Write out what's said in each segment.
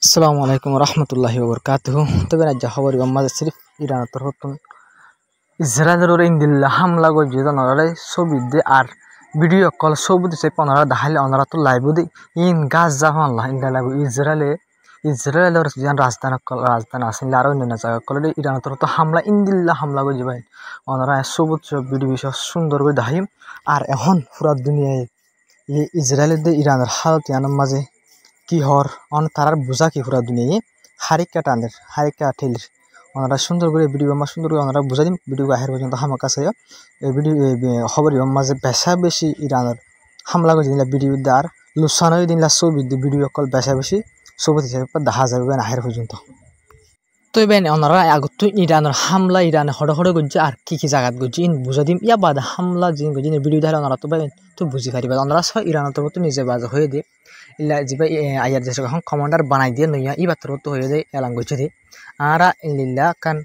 আসসালামু আলাইকুম রহমতুল্লাহি ওবরকাতুহু। তবে না খবর মাঝে সিরিফ ইরান তরফতুন ইসরায়েলের ইন্দিল্লা হামলা গজি নরালে ছবি দে আর ভিডিও কল ছবি দিছে 15 দাহালে অনারা তো লাইভ দি ইন গাজ জাহাল্লাহ ইনদা লাইভ ইসরায়েলের যে রাজধানী আছে আর অন্য জায়গা কলে ইরান তরফ হামলা ইন্দিল্লা হামলা গজি ভাই অনারা সবুজ ভিডিও সুন্দর করে দাহিম আর এখন পুরা দুনিয়ায় ইসরায়েলের দে ইরানের হালত ইয়ানোর মাঝে কি হর অন তারার বোঝা কি পুরা দুনিয়ায় হারিকা টানের হারিকা ঠেলির ওনারা সুন্দর করে ভিডিও আমার সুন্দর করে ওনারা বুঝা দিন ভিডিও আহের পর্যন্ত হামার কাছে এই ভিডিও খবর মাঝে বেশা বেশি ইরানের হামলা করে দিলা ভিডিও আর লুসানো দিনলা ছবি ভিডিও কল বেশা বেশি ছবি হিসেবে দেখা যাবে আহের পর্যন্ত। তো এবার ওনারা আগত ইরানের হামলা ইরানে হড়ে হড়ে করছে আর কি জায়গাত করছে ইন বুঝা দিম ইয়া বাদ হামলা যে করছে ভিডিও দেখলে ওনারা তো তো বুঝি পারিবা ওনারা সব ইরানের তরফ তো নিজে বাজা হয়ে দিয়ে ইলা যে আয়ার দেশ এখন কমান্ডার বানাই দিয়ে নইয়া ই বাত্র তো হয়ে যায় এলাং করছে দিয়ে আর ইল্লা কান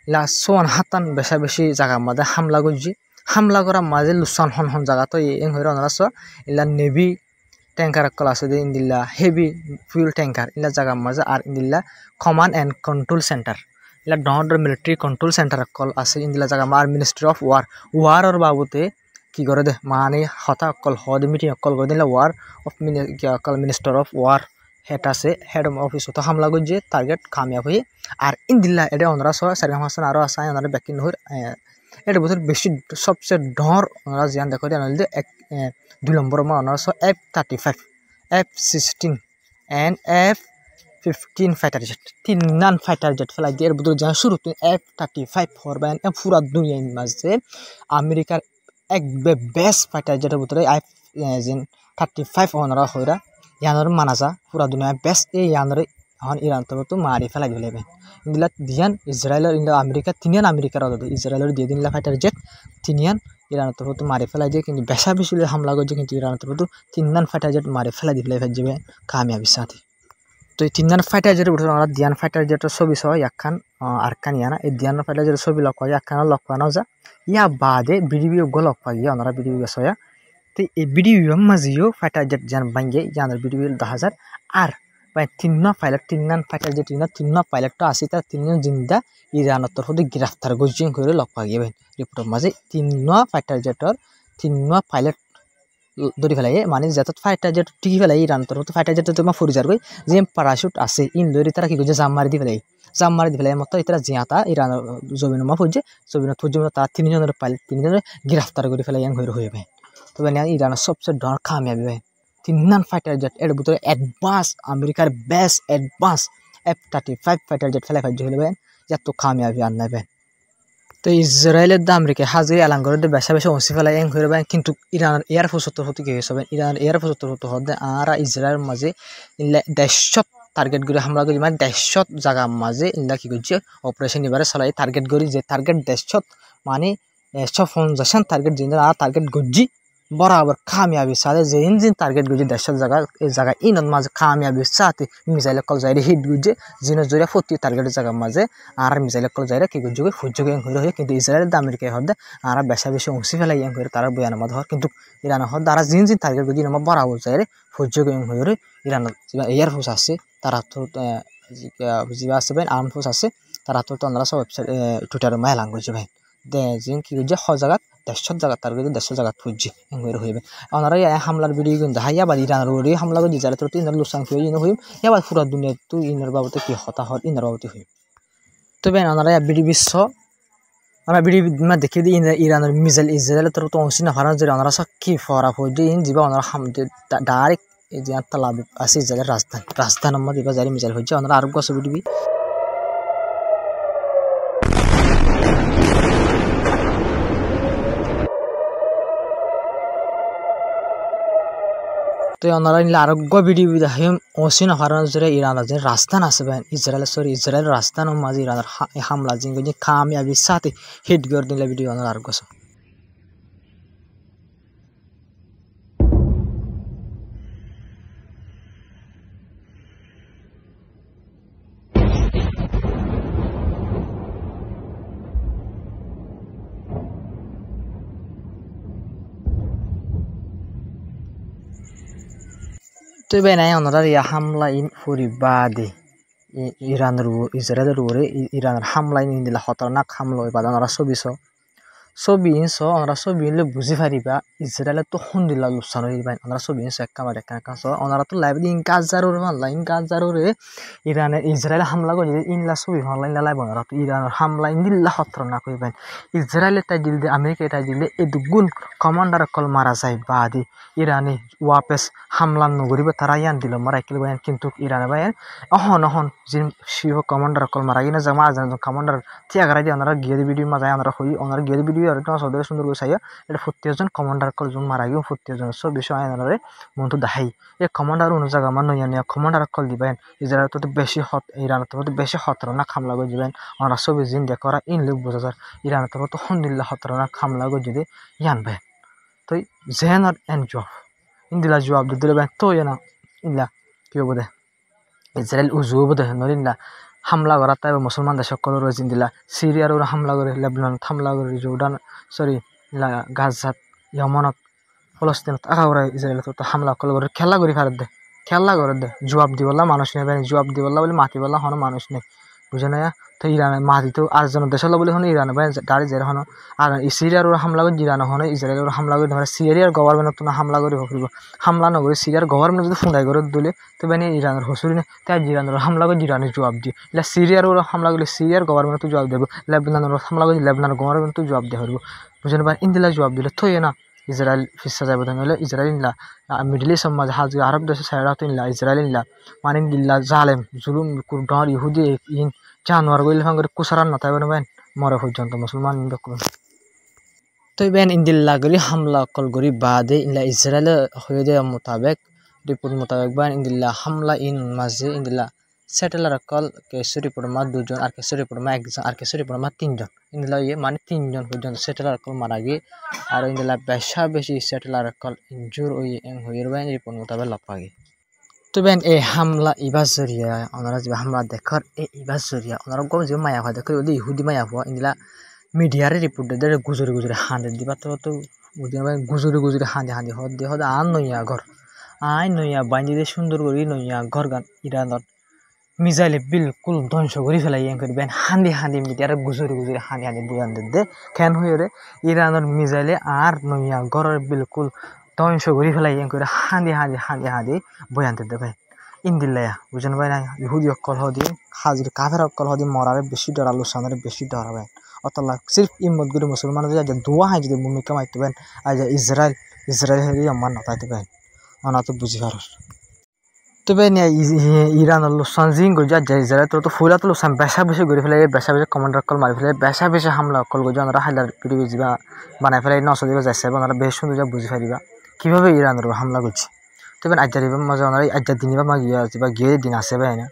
ইলা সোয়ান হাতান বেশা বেশি জায়গার মাঝে হামলা করছে হামলা করার মাঝে লুসান হন হন জায়গা তো এং হয়ে ওনারা সব ইলা নেভি ট্যাঙ্কার কল আছে যে ইন্দিল্লা হেভি ফুয়েল ট্যাঙ্কার ইলা জায়গার মাঝে আর ইন্দিল্লা কমান্ড অ্যান্ড কন্ট্রোল সেন্টার ইলা ডর মিলিটারি কন্ট্রোল সেন্টার কল আছে ইন্দিল্লা জায়গা আর মিনিস্ট্রি অফ ওয়ারর বাবুতে কি করে দে মানে হতা অকল হদ মিটিং অকল করে দিলে ওয়ার অফ অকল মিনিস্টার অফ ওয়ার হেড আছে হেড অফিস হতো হামলা করছে টার্গেট কামিয়াব হয়ে আর ইন্দিল্লা এটা ওনারা সহ সারিয়াম হাসান আরও আছে ওনারা ব্যাকিং হয়ে এটা বছর বেশি সবচেয়ে ডর ওনারা জিয়ান দেখো দিয়ে এক 2 নম্বর ওনারা সহ F-35 F-16 and F-15 fighter jet 3 fighter jet ফেলাই দিয়ে এর বদল যা শুরু F-35 হরবেন পুরা দুনিয়ার মাঝে আমেরিকার এক বেস্ট ফাইটার জেটের ভিতরে F-35 ওনারা হইরা ইয়ানোর মানাজা পুরা দুনিয়া বেস্ট এই ইয়ানোর এখন ইরান তো মারি ফেলাই দিলেবেন ইন্দিলা দিয়ান ইসরায়েলের ইন্ডিয়া আমেরিকা তিনিয়ান আমেরিকার ইসরায়েলের দিয়ে দিনলা ফাইটার জেট তিনিয়ান ইরান তো মারি ফেলাই দিয়ে কিন্তু বেশা বেশি হামলা করছে কিন্তু ইরান তো 3 ফাইটার জেট মারি ফেলাই দিলে যাবে কামিয়াবির সাথে। তো এই 3 ফাইটার জেটের ভিতরে আমরা দিয়ান ফাইটার জেটের ছবি সহ একখান আর কান ইয়ানা এই দিয়ান ফাইটার জেটের ছবি লক্ষ্য একখান লক্ষ্য যা ইয়া বাদে ভিডিও গো লক্ষ্য গিয়ে ওনারা ভিডিও সয়া তো এই ভিডিও মাঝেও ফাইটার জেট যান ভাঙ্গে ইয়ানোর ভিডিও 10,000 আর ভাই 3 ফাইটার জেট 3 পাইলট তো আছে তার 3 জিন্দা ইরানের তরফ থেকে গ্রেফতার গজিং করে লক্ষ্য গিয়ে রিপোর্টের মাঝে 3 ফাইটার জেটের 3 পাইলট ধরে ফেলাই মানে যত ফাইটার জেট টিকি ফেলাই ইরান তরফ ফাইটার জেট তোমার ফরিজার গই যে প্যারাশুট আছে ইন ধরে তারা কি করছে জাম মারি দি ফেলাই মতো এরা জিয়াতা ইরান জমিনমা ফুজে জমিন ফুজে তার 3 জনের পাইলট 3 জনের গ্রেফতার করে ফেলাই হয়ে ভাই তবে ইরানের সবচেয়ে ডর কামিয়াবি ভাই 3 ফাইটার জেট এর ভিতরে অ্যাডভান্স আমেরিকার best advance F-35 fighter jet ফেলাই হইলে ভাই যত কামিয়াবি আর নাই ভাই। তো ইসরায়েলের দাম রেখে হাজির এলাঙ্গরের বেশা বেশা অংশী ফেলাই হয়ে ভাই কিন্তু ইরানের এয়ারফোর্স হতে কি হয়েছে ইরানের এয়ারফোর্স হতে হতে আর ইসরায়েলের মাঝে দেশত টার্গেট করে হামলা করি মানে দেশত জায়গার মাঝে ইন্দা কি করছে অপারেশন এবারে চালাই টার্গেট করি যে টার্গেট দেশত মানে 150 টার্গেট যে আর টার্গেট গজি বরাবর কামিয়াবি সাথে যে ইঞ্জিন টার্গেট গুজি দেশের জায়গা এই জায়গা ইনত মাঝে কামিয়াবি সাথে মিসাইল কল যাই হিট গুজে জিনিস জোরে 40 টার্গেটের জায়গার মাঝে আর মিসাইল কল যাই কি গুজে ফুজোগে হয়ে কিন্তু ইসরায়েলের আমেরিকায় হদে আর বেশা বেশি অংশী ফেলাই হয়ে তারা বয়ানের মধ্যে হওয়ার কিন্তু ইরান হদ আর জিন টার্গেট গুজি আমার বরাবর যাই ফুজোগে হয়ে ইরান এয়ারফোর্স আছে তারা তো যা আছে ভাই আর্ম ফোর্স আছে তারা তো আমরা সব ওয়েবসাইট টুইটারে মাইলাং করছে ভাই জিন কি গুজে হ জায়গা দেশের জায়গা তার দেশের জায়গা ফুজি হয়ে হইবে ওনারা হামলার ভিডিও কিন্তু হাইয়া বা ইরানের ওরে হামলা করে যারা তোর ইনার লুসাং কি ইন হইম এবার পুরো দুনিয়া তুই ইনার বাবতে কি হতা হল ইনার বাবতে হইম তবে ওনারা ভিডিও বিশ্ব আমরা ভিডিও দেখে দিই ইরানের মিসাইল ইসরায়েলের তোর তো অংশী না হারানো যে ওনারা সব কি ফরা হইছে ইন যাবা ওনারা ডাইরেক্ট এই যে তালাব আছে ইসরায়েলের রাজধানীর মধ্যে এবার যাই মিসাইল হচ্ছে ওনারা আরব গছ ভিডিও তো ওনারা আরোগ্য ভিডিও দেখাম অসীন হারানোর জোরে ইরানের যে রাজধান আছে ভাই ইসরায়েলের রাজধানের মাঝে ইরানের হামলা যে কামিয়াবির সাথে হিট করে দিলে ভিডিও ওনার আরোগ্য তো ভাই নাই ওনারা হামলা in পরিবাদী Israeler ure Iran hamla indila hotornak hamlo ibadan ora sobiso sobi inso onra sobi le buji pariba Israel to hundila lusano iban onra sobi inso ekkamare kanso onra to live in Gaza Israel hamla go inla sobi online la live onra to Iran hamla indilla hotornak iban Israel ta jilde America ta jilde edugun commander kol mara jai badi Irani wapes hamla nuguriba tarayan dilo mara kil bayan kintu Iran bayan ohon jin shivo commander kol mara gina jama ajan commander tiagara di onra gedi video ma jai onra hoi onra gedi video আর তো সদরে সুন্দর গোসাইয়া এটা 40 জন commander call জন মারা গিয়ে 40 জন সব বিষয় আইনারে মন্ত দাহাই এ commander অনু জায়গা মান নয়া কমান্ডার কল দিবেন ইসরায়েল তো বেশি হত ইরান তো বেশি খতর না খামলা গো দিবেন আমরা সব জিন দেখরা ইন লোক বুঝার ইরান তো হন্দিল্লা খতর না খামলা গো যদি ইয়ানবে তো জেনার এন্ড জব ইন্দিলা জবাব দিলে বেন তো না ইল্লা কি বলে ইসরায়েল উজু বদে নরিনা হামলা করা তাই মুসলমান দেশ সকলের রয়েছেন দিলা সিরিয়ার ওরা হামলা করে লেবানন হামলা করে জর্ডান সরি গাজাত ইয়েমেনত ফলস্তিনত আগাওরা ইসরায়েল তো হামলা করে খেলা করে দে জবাব দিবলা মানুষ নেই জবাব দিবলা বলে মাতি বলা হনো মানুষ নেই বুঝে না তো ইরান মাতি তো আর জন দেশ বলে হনো ইরান গাড়ি জের হনো আর সিরিয়ার ওরা হামলা করে ইরান হনো ইসরায়েল ওরা হামলা করে ধরে সিরিয়ার গভর্নমেন্ট তো হামলা করে হকরিব হামলা নগরে সিরিয়ার গভর্নমেন্ট যদি ফুন্ডাই করে দিলে তো বেনে ইরানের হসুরি না তাই ইরানের হামলা করে ইরানের জবাব দিয়ে ইলা সিরিয়ার ওরা হামলা করলে সিরিয়ার গভর্নমেন্ট তো জবাব দেব লেবাননের হামলা করে লেবাননের গভর্নমেন্ট তো জবাব দিয়ে হরিব বুঝে না ইন্দিলা জবাব দিলে তো না ইসরায়েল ফিসা যাবে তাহলে ইসরায়েল ইল্লা মিডল ইস্ট সমাজ হাজ আরব দেশে সাইরা তো ইল্লা ইসরায়েল ইল্লা মানে দিল্লা জালেম জুলুম কুরডর ইহুদি ইন জানোয়ার গইল ভাঙ্গরে কুসারান না তাইবেন বেন মরে পর্যন্ত মুসলমান দেখবেন তো বেন ইন্দিল্লা গলি হামলা কল গরি বাদে ইল্লা ইসরায়েল হয়ে দেওয়া মোতাবেক রিপোর্ট মোতাবেক বান ইন্দিল্লা হামলা ইন মাঝে ইন্দিল্লা সেটেলার কল কেশরী পরমা 2 জন আর কেশরী পরমা 1 জন আর কেশরী পরমা 3 জন ইন্দিল্লা মানে 3 জন পর্যন্ত সেটেলার কল মারা গিয়ে আর ইন্দিল্লা বেশি সেটেলার কল ইনজুর ওই এং হইর বান রিপোর্ট মোতাবেক লাপাগে তো বেন এই হামলা ইবাস জরিয়া ওনারা যে হামলা দেখার এই ইবাস জরিয়া ওনারা গম যে মায়া হয় দেখে ওই ইহুদি মায়া হওয়া ইন্দিল্লা মিডিয়ারে রিপোর্ট দে গুজরে হাঁদে দিবা তো গুজরে হাঁদে হদ আর নইয়া ঘর আই নইয়া বাইন্দে সুন্দর করি নইয়া ঘর গান ইরানত মিজাইলে বিলকুল ধ্বংস করে ফেলাই বেন হাঁদি মিডিয়ারে গুজরে হাঁদি বুঝান দে কেন হয়ে ইরানের মিজাইলে আর নইয়া ঘরের বিলকুল ধ্বংস করে ফেলাই হাঁদি বয়ান দে ভাই ইন্দিল্লায়া বুঝেন ভাই না ইহুদি অকল হদি হাজির কাফের অকল হদি মরারে বেশি ডর আলোচনারে বেশি ডরাবেন অতলা সির্ফ ইমত গুলি মুসলমান যদি দোয়া হয় যদি ভূমিকা মাইতেবেন আজ ইসরায়েল হেরি আমার নতাইতেবেন ওনা তো বুঝি পার তবে ইরান লোকসান জিং গো যা ইসরায়েল তো ফুলা তো লোকসান বেশি করে ফেলে বেশি কমান্ডার কল মারি ফেলে বেশি হামলা কল গো যারা হাইলার ভিডিও যা বানাই ফেলে নশো দিবা যাচ্ছে ওনারা বেশ সুন্দর যা বুঝি পারিবা কিভাবে ইরানের হামলা করছে তবে আজ্জারিবা মাঝে ওনারা আজ্জার দিনিবা মা গিয়ে দিন আসে ভাই না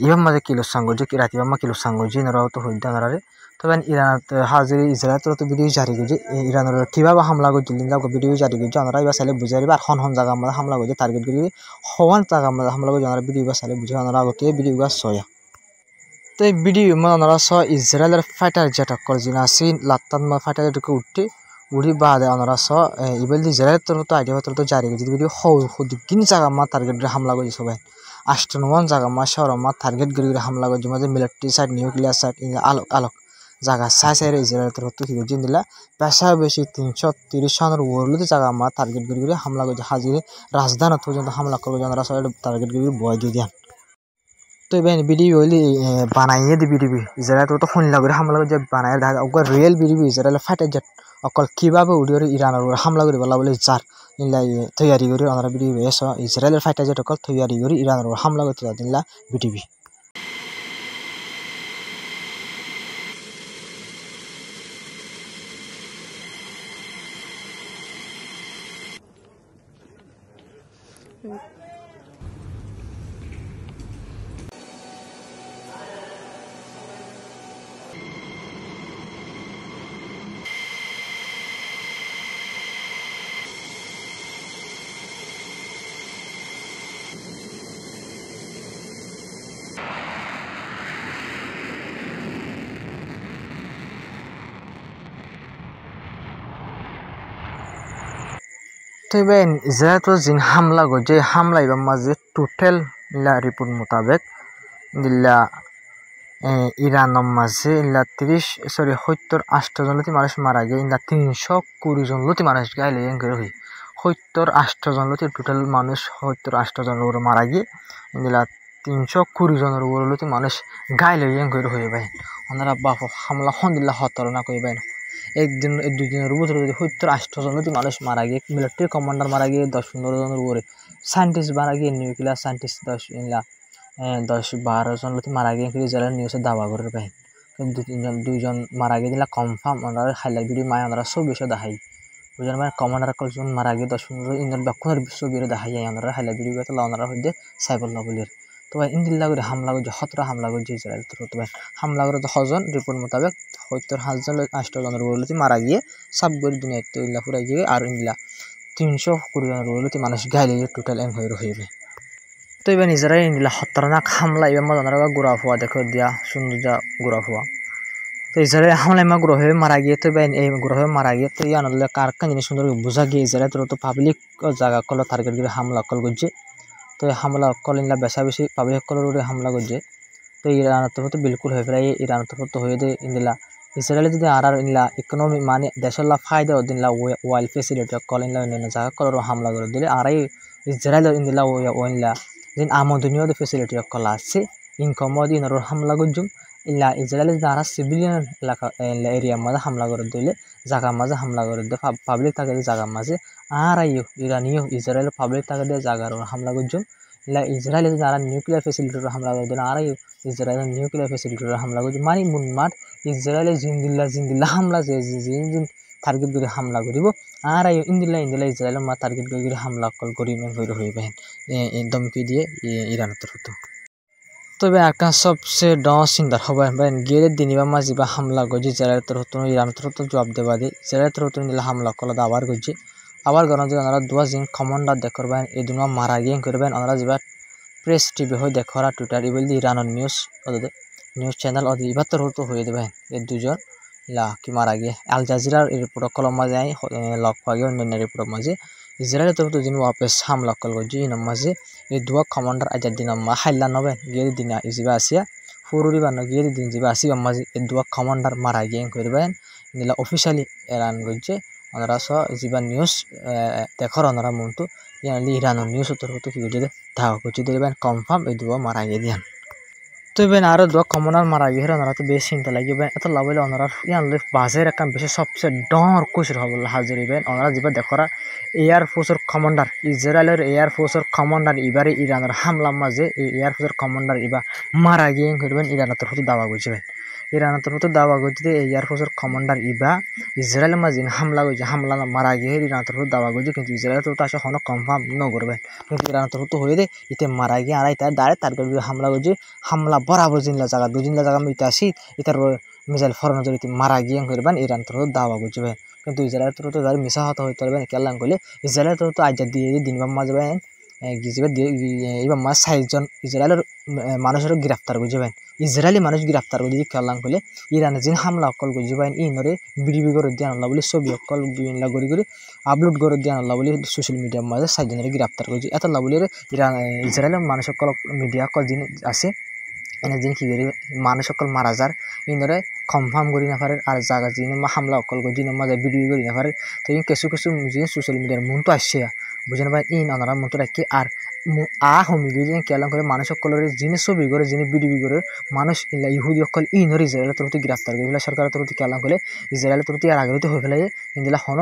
ইবাম মাঝে কিলো সাঙ্গো যে রাতিবা মা কিলো সাঙ্গো যে নরাও তো হইতে ওনারে তবে ইরান হাজির ইসরায়েল তো ভিডিও জারি করছে ইরানের কিভাবে হামলা করছে ভিডিও জারি করছে ওনারা এবার সালে বুঝে পারিবা আর হন জায়গা আমাদের হামলা করছে টার্গেট করে হওয়ান জায়গা আমাদের হামলা করছে ওনারা ভিডিও সালে বুঝে ওনারা আগতে ভিডিও সয়া তো এই ভিডিও ওনারা ইসরায়েলের ফাইটার জেট করছে না সিন লাত্তান ফাইটার জেটকে উড়ি বাদে ওনারা ইবেল ইসরায়েল তো আইডিয়া তো জারি করছে ভিডিও কিন জায়গা মা টার্গেট করে হামলা করছে সবাই আষ্টনওয়ান জায়গা মা শহর মা টার্গেট করে হামলা করছে মাঝে মিলিটারি সাইড নিউক্লিয়ার সাইড আলোক জায়গা সাইরে ইসরায়েল তো কি করছে দিলা বেশি 330 সনের ওরলতে জায়গা মা টার্গেট করে হামলা করছে হাজিরে রাজধানী পর্যন্ত হামলা করবে ওনারা সবাই টার্গেট করে বয় দিয়ে দেন তো এবার ভিডিও হইলে বানাইয়ে দিবি ইসরায়েল তো হন্লা করে হামলা করে বানাই দেখা ওগুলো real video Israel fighter jet অকল কিভাবে উড়িয়ে ইরানের হামলা করে বলা বলে যার তৈরি করে ওনারা ভিডিও ইসরায়েলের ফাইটার জেট অকল তৈরি করে ইরানের হামলা করতে দিলা ভিডিও तो इजराइल तो जिन हमला गो जे हमला इबा माजे टोटल ला रिपोर्ट मुताबिक ইন্দিল্লা ইরানের মাঝে ইল্লা 70 জন লতি মানুষ মারা গিয়ে ইল্লা 320 জন লতি মানুষ গাইলে এঙ্গের হই 70 জন লতি টোটাল মানুষ 70 জনের উপরে মারা গিয়ে ইন্দিল্লা 320 জনের উপরে লতি মানুষ গাইলে এঙ্গের হই ভাই ওনারা বাপ হামলা হন্দিল্লা হতর না কই ভাই একদিন দুই দিনের উপরে 70 জন লতি মানুষ মারা গিয়ে মিলিটারি কমান্ডার মারা গিয়ে 10-15 জনের উপরে সায়েন্টিস্ট মারা গিয়ে নিউক্লিয়ার সায়েন্টিস্ট 10-12 জন লতি মারা গিয়ে ইসরায়েল নিউজে দাবা করে পাই দুইজন মারা গিয়ে দিলা কনফার্ম ওনারা হাইলাইট ভিডিও মায় ওনারা সব বিষয় দেখাই বুঝলেন মানে কমান্ডার কজন মারা গিয়ে 10-15 ইন্দিয়ান বাকুনের ছবির দেখাই ওনারা হাইলাইট ভিডিও তো ওনারা হইতে সাইবুল্লাহ বলির তো ভাই ইন্দিল্লা করে হামলা করছে 17 হামলা করছে ইসরায়েল তো ভাই হামলা করে 10 রিপোর্ট মোতাবেক 70 জনের উপরে মারা গিয়ে সব গরি দুনিয়া তো ইল্লা পুরা গিয়ে আর ইল্লা 320 জনের উপরে মানুষ গাইলে টোটাল এম হয়ে রইবে তো এবার নিজেরাই ইন্দিল্লা খতরনাক হামলা এবার মজানারা গুড়া ফুয়া দেখো দিয়া সৌন্দর্য গুড়া ফুয়া তো ইসরায়েল হামলা এমা গ্রহ হয়ে মারা গিয়ে তো এই গ্রহ হয়ে মারা গিয়ে তো ইয়ান কার কান জিনিস সুন্দর বোঝা গিয়ে ইসরায়েল তো পাবলিক জায়গা কল টার্গেট করে হামলা কল করছে তো এই হামলা কল ইনলা বেশা বেশি পাবলিক কলের হামলা করছে তো ইরান তো বিলকুল হয়ে ফেলাই ইরান তো হয়ে দে ইন্দিল্লা ইসরায়েল যদি আর ইনলা ইকোনমি মানে দেশের ফায়দা দিনলা ওয়াইল ফেসিলিটি কল ইনলা অন্যান্য জায়গা কলের হামলা করে দিলে আর ইসরায়েল ইন্দিল্লা ওইলা যেন আমদনীয় ফেসিলিটি কল আছে ইনকম দিনের হামলা করছুম ইল্লা ইসরায়েলের যারা সিভিলিয়ান এলাকা এরিয়ার মাঝে হামলা করে দিলে জায়গার মাঝে হামলা করে দিয়ে পাবলিক থাকে জায়গার মাঝে আর ইরানিও ইসরায়েলের পাবলিক থাকে দিয়ে জায়গার হামলা করছুম ইল্লা ইসরায়েলের যারা নিউক্লিয়ার ফেসিলিটির হামলা করে দিলে আর ইসরায়েলের নিউক্লিয়ার ফেসিলিটির হামলা করছে মানে মুনমার ইসরায়েলের জিন্দিল্লা হামলা যে জিন টার্গেট করে হামলা করিব আর ইন্দিল্লা ইসরায়েলের মা টার্গেট করে হামলা কল করি হইবে দমকি দিয়ে ইরানের তরফ তবে আরকান সবচেয়ে চিন্তার হবে গিয়ে দিনিবা মাঝিবা হামলা করছে ইসরায়েলের তরফ ইরানের তরফ জবাব দেবা দিয়ে ইসরায়েলের তরফ নিলে হামলা করলে আবার করছে আবার গরম যে ওনারা দুয়া জিন কমান্ডার দেখবেন এই দুনো মারা গিয়ে করবেন ওনারা যাবা প্রেস টিভি হয়ে দেখরা টুইটার ইবল দি ইরানের নিউজ চ্যানেল ওদের ইবার তরফ হয়ে দেবেন এই দুজন কি মারা গিয়ে আল জাজিরার রিপোর্ট কলম মাঝে লক পাওয়া গিয়ে অন্যান্য রিপোর্টের মাঝে ইসরায়েলের তরফ যিনি ওয়াপেস হামলা কল করছে ইনার মাঝে এই দুয়া কমান্ডার আজাদ দিন হাইল্লা নবেন গিয়ে দিন ইজিবা আসিয়া ফুরুরি বানো গিয়ে দিন যাবা আসিবা মাঝে এই দুয়া কমান্ডার মারা গিয়ে করবেন নিলা অফিসিয়ালি এলান করছে ওনারা যা নিউজ দেখর ওনারা মনটো ইরানের নিউজ তরফ কি করছে ধাওয়া করছে দেখবেন কনফার্ম এই দুয়া মারা গিয়ে দিয়ান তো এবার আরো দুয়া কমনার মারা গিয়ে ওনারা তো বেশ চিন্তা লাগবে এত লাভ হলে ওনারা ইয়ান বাজের একটা বেশি সবচেয়ে ডর কুশির হব হাজির হইবেন ওনারা যাবা দেখরা এয়ারফোর্সের কমান্ডার ইসরায়েলের এয়ারফোর্সের কমান্ডার এবারে ইরানের হামলার মাঝে এই এয়ারফোর্সের কমান্ডার এবার মারা গিয়ে করবেন ইরানের তরফ দাওয়া করছিবেন ইরানের তরফ দাওয়া করছে এয়ারফোর্সের কমান্ডার ইবা ইসরায়েলের মাঝে হামলা করছে হামলা মারা গিয়ে ইরানের তরফ দাওয়া করছে কিন্তু ইসরায়েলের তরফ আসলে কোনো কনফার্ম ন করবেন কিন্তু ইরানের তরফ হয়ে দে ইতে মারা গিয়ে আর তার ডাইরেক্ট টার্গেট হামলা করছে হামলা বরাবর জিনলা জায়গা দুজিনলা জায়গা ইতে আসি ইতার মিসাইল ফরন যদি মারা গিয়ে করবেন ইরান তরফ দাওয়া করছিবেন কিন্তু ইসরায়েলের তরফ যারা মিশা হতে হইতে পারবেন কেলাম করলে ইসরায়েলের তরফ আজাদ দিয়ে দিনবাম মাঝে এবার মাস 60 জন ইসরায়েলের মানুষের গ্রেফতার করছিবেন ইসরায়েলি মানুষ গ্রেফতার করে যদি কেলাম করলে ইরানে যিনি হামলা অকল করছিবেন ইনরে বিডিবি করে দিয়ে আনলা বলে ছবি অকল বিভিন্ন করে আপলোড করে দিয়ে আনলা বলে সোশ্যাল মিডিয়ার মাঝে 60 জনের গ্রেফতার করছে এত লাভলি ইরান ইসরায়েলের মানুষ সকল মিডিয়া কল যিনি আছে এনে যিনি কি করি মানুষ সকল মারা যার ইনরে কনফার্ম করি না পারে আর জায়গা যিনি হামলা অকল করে যিনি মাঝে ভিডিও করি না পারে তো ইন কিছু যিনি সোশ্যাল মিডিয়ার মন তো আসছে বুঝেন ভাই ইন ওনারা মতো রাখি আর হমিগি যিনি কেলাম করে মানুষ সকলের যিনি ছবি করে যিনি ভিডিও করে মানুষ ইহুদি অকল ইনর ইসরায়েলের তরফ গ্রেফতার করে সরকারের তরফ কেলাম করে ইসরায়েলের তরফ আর আগে হয়ে ফেলাই ইন্দিলা হন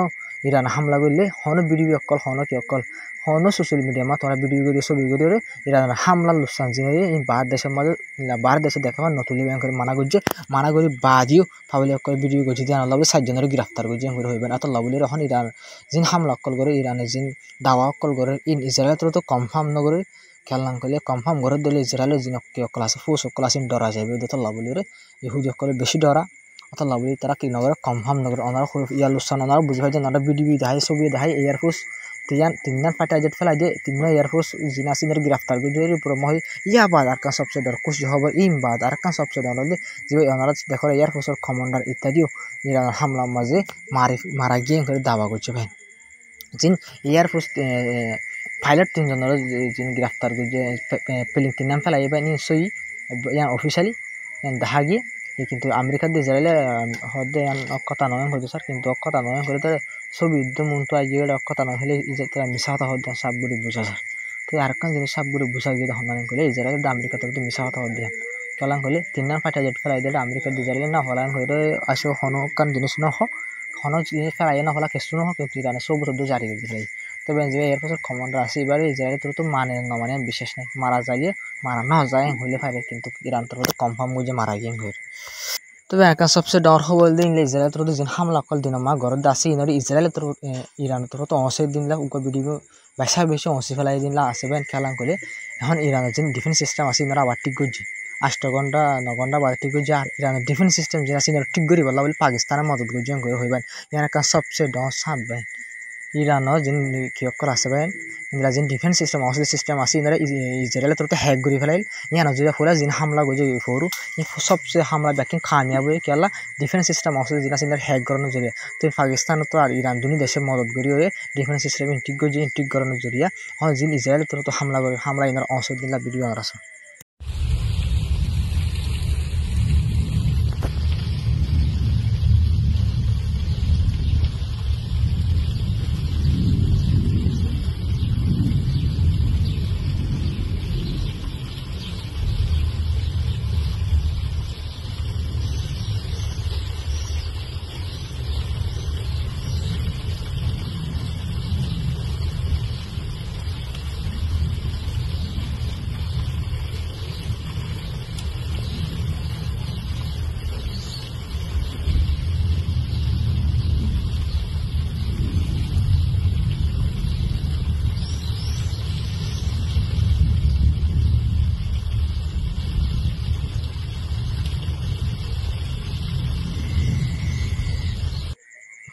ইরান হামলা করলে হন ভিডিও অকল হন কি অকল হন সোশ্যাল মিডিয়া মা তোরা ভিডিও করে ছবি করে ইরান হামলা লুসান যিনি বাহার দেশের মাঝে বাহার দেশে দেখাবার নতুন ব্যাংক করে মানা করি বাদিও ফাবলি অকল ভিডিও করছে দিয়ে আনলা 60 জনের গ্রেফতার করছে হইবেন এত লাভলি এখন ইরান যিনি হামলা অকল করে ইরানের যিনি দাওয়া অকল করে ইন ইসরায়েলের তরফ কনফার্ম নগরে খেললাম করলে কনফার্ম করে দিলে ইসরায়েলের যিনি অকল আছে ফোর্স অকল আছে ডরা যাবে এত লাভলি ইহুদি অকলে বেশি ডরা অত লাভলি তারা কি নগরে কনফার্ম নগরে ওনারা ইয়া লুসান ওনারা বুঝে পাই যে ওনারা ভিডিও দেখায় ছবি দেখায় এয়ারফোর্স তিনজন ফাইটার জেট ফেলাই দিয়ে তিন এয়ারফোর্স যিনি আছে গ্রেফতার করে পুরো মহি ইয়া বাদ আর কান সবচেয়ে ডর খুশি হবে ইম বাদ আর কান সবচেয়ে ডর হলে যে ওনারা দেখো এয়ারফোর্সের কমান্ডার ইত্যাদিও ইরান হামলার মাঝে মারা গিয়ে করে দাবা করছে ভাই যিনি এয়ারফোর্স পাইলট 3 জনের যিনি গ্রেফতার করছে প্লেন 3 নাম ফেলাই এবার নিশ্চয়ই ইয়ান অফিসিয়ালি ইয়ান দেখা গিয়ে কিন্তু আমেরিকার দিয়ে ইসরায়েলে হদে ইয়ান অক্ষতা নয় হইতো স্যার কিন্তু অক্ষতা নয় করে তো ছবি যুদ্ধ মনটো আইয়ে অক্ষতা নয় হলে তারা মিশা কথা হদ সাপ বুড়ি বুঝা স্যার তো আরেকখান জিনিস সাপ বুড়ি বুঝা গিয়ে তখন করলে ইসরায়েলের আমেরিকা তো মিশা কথা হদ দিয়ে কেলাম করলে 3 ফাটা জেট ফেলাই দিলে আমেরিকার দিয়ে ইসরায়েলে না হলান হয়ে আসো হনকান জিনিস নহ হন জিনিস ফেলাই না হলা কিছু নহ কিন্তু ইরানে সব রুদ্ধ জারি করে দিলাই তবে যে এর পাশে কমান্ডার আছে এবারে ইসরায়েলের তো মানে না মানে বিশেষ নাই মারা যাইয়ে মারা না যায় হইলে পারে কিন্তু ইরান তো কনফার্ম হয়ে মারা গিয়ে হয়ে তবে একা সবচেয়ে ডর খবর দিন ইসরায়েল তো যেন হামলা কল দিন মা ঘর আছে ইনারি ইসরায়েল তো ইরান তো অসে দিন উপ ভিডিও বেশা বেশি অসি ফেলাই দিন আছে বেন খেলাম করে এখন ইরানের যে ডিফেন্স সিস্টেম আছে ইনারা আবার ঠিক করছে 8 ঘন্টা 9 ঘন্টা বাদ ঠিক করছে আর ইরানের ডিফেন্স সিস্টেম যে আছে ঠিক করি বলা বলে পাকিস্তানের মদত করছে হইবেন ইয়ার একা সবচেয়ে ডর সাত ভাই ইরানও যে কিয়কর আছে ভাই ইন্দ্রা যে ডিফেন্স সিস্টেম আছে ইন্দ্রা ইসরায়েল তো হ্যাক করে ফেলাইল ইয়ানো যদি ফুরা জিন হামলা গজে ফোরু সবচেয়ে হামলা ব্যাকিং কামিয়াব হয়ে কেলা ডিফেন্স সিস্টেম আছে যেটা আছে ইন্দ্রা হ্যাক করানোর জরিয়া তো পাকিস্তান তো আর ইরান দুই দেশের মদত করি হয়ে ডিফেন্স সিস্টেম ইন্টিক করানোর জরিয়া হয় জিন ইসরায়েল তো হামলা করে হামলা ইন্দ্রা অংশ দিলা ভিডিও আছে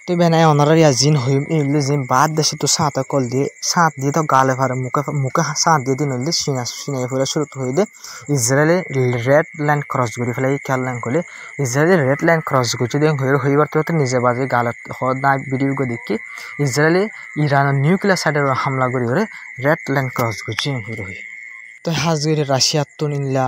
तो बेना ऑनर या जिन हुई इल्ले जिन बाद देशे तो सात कल दिए तो गाले फारे मुके सात दिए दिन इल्ले सीना ये पूरा शुरू हुई दे इजराइले रेड लाइन क्रॉस करी फेलाई ख्याल लाइन कोले इजराइले रेड लाइन क्रॉस करछि दे होई बार तो निजे बाजे गाल हद ना वीडियो को देख के इजराइले ईरान न्यूक्लियर साइड हमला करी रे रेड लाइन क्रॉस करछि होई तो हाजगिरी राशिया तो निला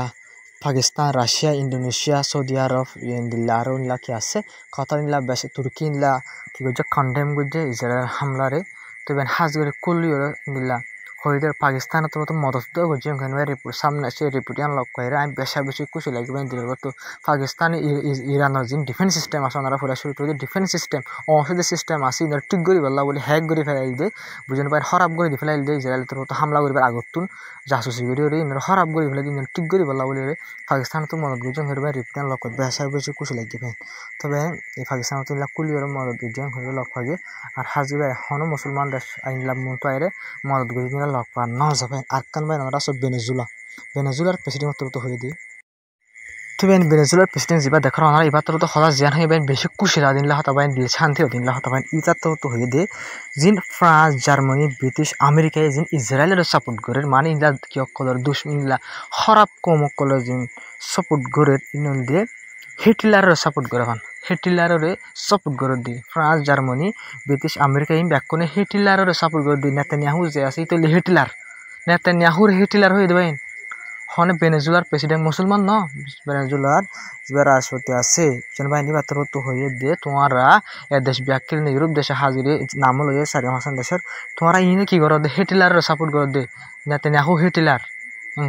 पाकिस्तान राशिया इंडोनेशिया सऊदी आरब इंडिया और इनला क्या से कतर इनला बेस तुर्की इनला कि गजे कंडेम गजे इजराइल हमला रे तो बेन हाजगिरी कुल्ली और इनला होइदर पाकिस्तान तो मदद तो गजे गनवे रिपोर्ट सामने से रिपोर्ट यान लग कइरा आइ बेसा बेसी खुशी लागि बेन दिलर तो पाकिस्तान ईरान जिन डिफेंस सिस्टम आसे ओनारा पुरा शुरू तो डिफेंस सिस्टम औषध सिस्टम आसे इनर ठीक गरि बल्ला बोली हैक गरि फेलाइल दे बुझन पाइ खराब गरि फेलाइल दे इजराइल तो हमला गरिबार आगतुन जासुसी गरि रे इनर खराब गरि फेलाइल इनर ठीक गरि बल्ला बोली रे पाकिस्तान तो मदद गजन हरबा रिपोर्ट यान लग बेसा बेसी खुशी लागि बेन तबे এই পাকিস্তান তো ইলা কুলিয়র মদদ গজন হইলো লগ পাগে আর হাজিবা হনো মুসলমান দেশ আইনলা মুনতো আইরে মদদ গজন লগ পা না যাবে আরকান বাই আমরা সব ভেনেজুয়েলার প্রেসিডেন্ট তো হয়ে দি তো বেন ভেনেজুয়েলার প্রেসিডেন্ট জিবা দেখার আমরা এবার তো হলা জিয়ান হই বেন বেশি খুশি লা দিনলা হতা বাইন দিল শান্তি দিনলা হতা বাইন ইতা তো হয়ে দে জিন ফ্রান্স জার্মানি ব্রিটিশ আমেরিকা জিন ইসরায়েলের সাপোর্ট করে মানে ইলা কি কলর দুশমনলা খারাপ কম কলর জিন সাপোর্ট করে ইনল দে হিটলারের সাপোর্ট করে ফান হিটলারের সাপোর্ট করে দি ফ্রান্স জার্মানি ব্রিটিশ আমেরিকা ইন ব্যাকনে হিটলারের সাপোর্ট করে দি নেতানিয়াহু যে আছে তো হিটলার নেতানিয়াহুর হিটলার হয়ে দেবেন হনে ভেনেজুয়েলার প্রেসিডেন্ট মুসলমান ন ভেনেজুয়েলার যে রাষ্ট্রপতি আছে জন বাহিনী পাত্র তো হয়ে দে তোমারা এ দেশ ব্যাকিল নে ইউরোপ দেশে হাজিরে নাম লয়ে সারিয়াম হাসান দেশের তোমারা ইনে কি করো দে হিটলারের সাপোর্ট করে দে নেতানিয়াহু হিটলার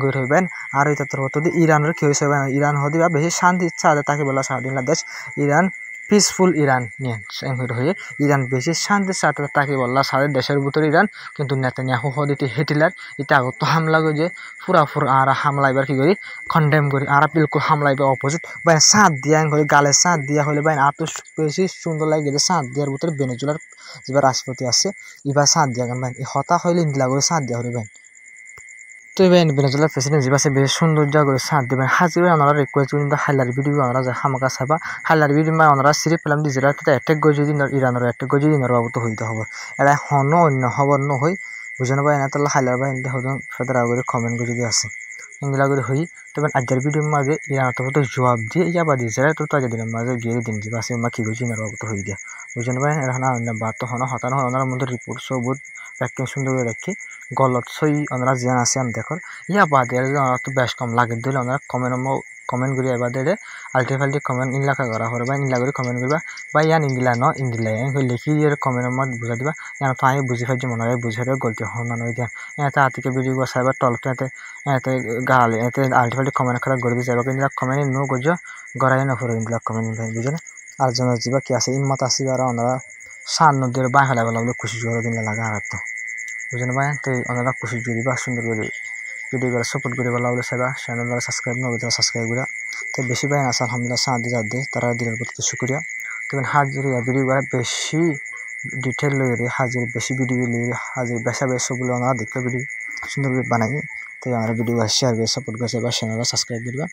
গর হইবেন আর এটা তো হতে ইরানের কি হইছে ইরান হদিবা বেশি শান্তি ইচ্ছা আছে তাকে বলা স্বাধীনতা দেশ ইরান পিসফুল ইরান নিয়ে সংগঠিত হয়ে ইরান বেশি শান্তির সাথে তাকে বললা সারা দেশের ভিতরে ইরান কিন্তু নেতানিয়াহু হদিতে হিটলার এটা আগত হামলা গজে পুরা আর হামলা এবার কি করি কন্ডেম করি আর বিলকুল হামলা এবার অপোজিট বাই সাথ দিয়া করে গালে সাথ দিয়া হলে বাই আর তো বেশি সুন্দর লাগে যে সাথ দেওয়ার ভিতরে ভেনেজুয়েলার যে রাষ্ট্রপতি আছে এবার সাথ দিয়া গান বাই হতা হইলে ইন্দিলা করে সাথ দিয়া হলে বাই তো বেন ভেনেজুয়েলার প্রেসিডেন্ট জিবাসে বেশ সৌন্দর্য করে সাথ দেবেন হাজিবে ওনারা রিকোয়েস্ট কিন্তু হাইলার ভিডিও ওনারা যায় হামাকা সাবা হাইলার ভিডিও মা ওনারা সিরিপ পেলাম দি যেটা অ্যাটাক গজে দিন ইরানের অ্যাটাক গজে দিন বাবু তো হইতে হবে এরা হন অন্য খবর ন হই বুঝানো পাই না তাহলে হাইলার বাই হদন ফেদার আগে কমেন্ট গজে দিয়ে আছে इंगला করে হই তবে আজকের ভিডিওর মাঝে ইরান তো জবাব দিয়ে ইয়াবা দিয়েছে তো তাজ দিনের মাঝে গিয়ে দিন যে বাসে মা কি গজি না তো হই দিয়া বুঝেন ভাই এখন না বাত তো হন হতানো ওনার মধ্যে রিপোর্ট সবুত প্যাকিং সুন্দর করে রাখি গলত সই ওনারা জিয়ান আছে আমি দেখো ইয়াবা দিয়ে তো বেশ কম লাগে দিলে ওনারা কমেন্ট করি এবার দিলে আলটি ফাল্টি কমেন্ট ইনলাকা করা হবে বা ইনলা করে কমেন্ট করবা বা ইয়ান ইংলা ন ইংলা লিখি দিয়ে কমেন্টের মধ্যে বুঝা দিবা ইয়ান ফাই বুঝি ফাইছি মনে হয় বুঝে গলতি হন না নয় দিয়া এতে আতিকে ভিডিও সাইবার টলতে এতে গাল এতে আলটি ফাল্টি কমেন্ট করা গড়বি যাবে কিন্তু কমেন্ট নো গজ গড়াই না ফুরে কিন্তু কমেন্ট বুঝে না আর জন যাবা কি আছে ইনমত আসি আর ওনারা সান নদীর বাই হলে বলে খুশি জোর দিন লাগা আর তো বুঝেন ভাই তো ওনারা খুশি জুড়ি বা সুন্দর করে ভিডিও করে সাপোর্ট করে বলা বলে সেবা চ্যানেল সাবস্ক্রাইব না করে সাবস্ক্রাইব করে তো বেশি ভাই আছে আলহামদুলিল্লাহ সাদি যাদে তারা দিলের প্রতি শুকরিয়া তো হাজির ভিডিও করে বেশি ডিটেল লইরে হাজির বেশি ভিডিও লইরে হাজির বেশা সবগুলো ওনারা দেখতে ভিডিও সুন্দর করে বানাই তো আমার ভিডিও শেয়ার করে সাপোর্ট করে সেবা চ্যানেল সাবস্ক্রাইব করবা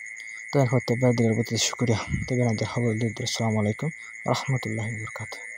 তো হতে পারে দিলের প্রতি শুকরিয়া তো বেনাদের খবর দিতে আসসালামু আলাইকুম ওয়া রাহমাতুল্লাহি ওয়া বারাকাতুহু।